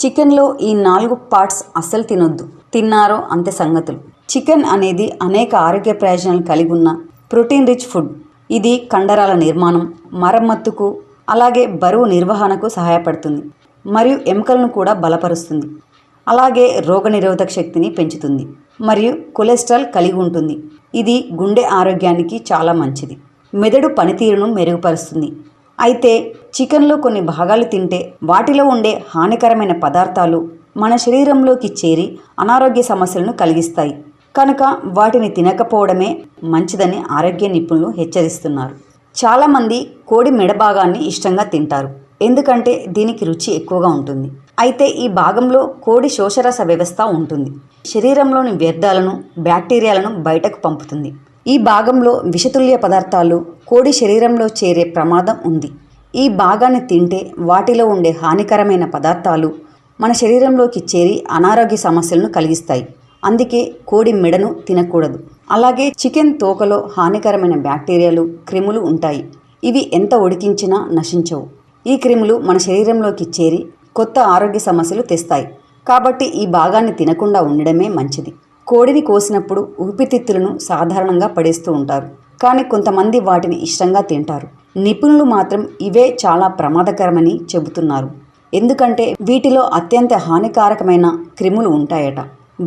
చికెన్లో ఈ 4 పార్ట్స్ అస్సలు తినొద్దు. తిన్నారో అంతే సంగతులు. చికెన్ అనేది అనేక ఆరోగ్య ప్రయోజనాలు కలిగి ఉన్న ప్రోటీన్ రిచ్ ఫుడ్. ఇది కండరాల నిర్మాణం, మరమ్మతుకు, అలాగే బరువు నిర్వహణకు సహాయపడుతుంది మరియు ఎముకలను కూడా బలపరుస్తుంది. అలాగే రోగనిరోధక శక్తిని పెంచుతుంది మరియు కొలెస్ట్రాల్ కలిగి ఉంటుంది. ఇది గుండె ఆరోగ్యానికి చాలా మంచిది. మెదడు పనితీరును మెరుగుపరుస్తుంది. అయితే చికెన్లో కొన్ని భాగాలు తింటే వాటిలో ఉండే హానికరమైన పదార్థాలు మన శరీరంలోకి చేరి అనారోగ్య సమస్యలను కలిగిస్తాయి. కనుక వాటిని తినకపోవడమే మంచిదని ఆరోగ్య నిపుణులు హెచ్చరిస్తున్నారు. చాలామంది కోడి మెడ భాగాన్ని ఇష్టంగా తింటారు, ఎందుకంటే దీనికి రుచి ఎక్కువగా ఉంటుంది. అయితే ఈ భాగంలో కోడి శోషరస వ్యవస్థ ఉంటుంది. శరీరంలోని వ్యర్థాలను, బ్యాక్టీరియాలను బయటకు పంపుతుంది. ఈ భాగంలో విషతుల్య పదార్థాలు కోడి శరీరంలో చేరే ప్రమాదం ఉంది. ఈ భాగాన్ని తింటే వాటిలో ఉండే హానికరమైన పదార్థాలు మన శరీరంలోకి చేరి అనారోగ్య సమస్యలను కలిగిస్తాయి. అందుకే కోడి మెడను తినకూడదు. అలాగే చికెన్ తోకలో హానికరమైన బ్యాక్టీరియాలు, క్రిములు ఉంటాయి. ఇవి ఎంత ఉడికించినా నశించవు. ఈ క్రిములు మన శరీరంలోకి చేరి కొత్త ఆరోగ్య సమస్యలు తెస్తాయి. కాబట్టి ఈ భాగాన్ని తినకుండా ఉండడమే మంచిది. కోడిని కోసినప్పుడు ఊపిరితిత్తులను సాధారణంగా పడేస్తూ ఉంటారు, కానీ కొంతమంది వాటిని ఇష్టంగా తింటారు. నిపుణులు మాత్రం ఇవే చాలా ప్రమాదకరమని చెబుతున్నారు, ఎందుకంటే వీటిలో అత్యంత హానికారకమైన క్రిములు ఉంటాయట.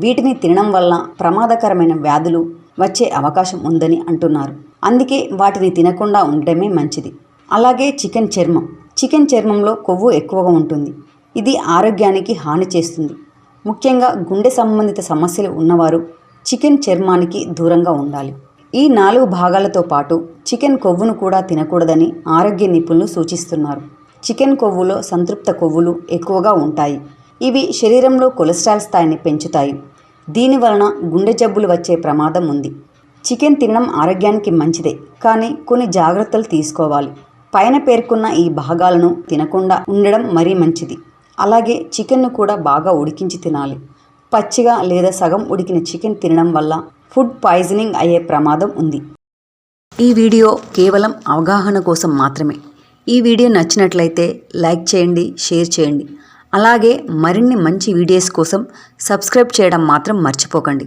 వీటిని తినడం వల్ల ప్రమాదకరమైన వ్యాధులు వచ్చే అవకాశం ఉందని అంటున్నారు. అందుకే వాటిని తినకుండా ఉండడమే మంచిది. అలాగే చికెన్ చర్మం. చికెన్ చర్మంలో కొవ్వు ఎక్కువగా ఉంటుంది. ఇది ఆరోగ్యానికి హాని చేస్తుంది. ముఖ్యంగా గుండె సంబంధిత సమస్యలు ఉన్నవారు చికెన్ చర్మానికి దూరంగా ఉండాలి. ఈ 4 భాగాలతో పాటు చికెన్ కొవ్వును కూడా తినకూడదని ఆరోగ్య నిపుణులు సూచిస్తున్నారు. చికెన్ కొవ్వులో సంతృప్త కొవ్వులు ఎక్కువగా ఉంటాయి. ఇవి శరీరంలో కొలెస్ట్రాల్ స్థాయిని పెంచుతాయి. దీనివలన గుండె జబ్బులు వచ్చే ప్రమాదం ఉంది. చికెన్ తినడం ఆరోగ్యానికి మంచిదే, కానీ కొన్ని జాగ్రత్తలు తీసుకోవాలి. పైన పేర్కొన్న ఈ భాగాలను తినకుండా ఉండడం మరీ మంచిది. అలాగే చికెన్ను కూడా బాగా ఉడికించి తినాలి. పచ్చిగా లేదా సగం ఉడికిన చికెన్ తినడం వల్ల ఫుడ్ పాయిజనింగ్ అయ్యే ప్రమాదం ఉంది. ఈ వీడియో కేవలం అవగాహన కోసం మాత్రమే. ఈ వీడియో నచ్చినట్లయితే లైక్ చేయండి, షేర్ చేయండి. అలాగే మరిన్ని మంచి వీడియోస్ కోసం సబ్స్క్రైబ్ చేయడం మాత్రం మర్చిపోకండి.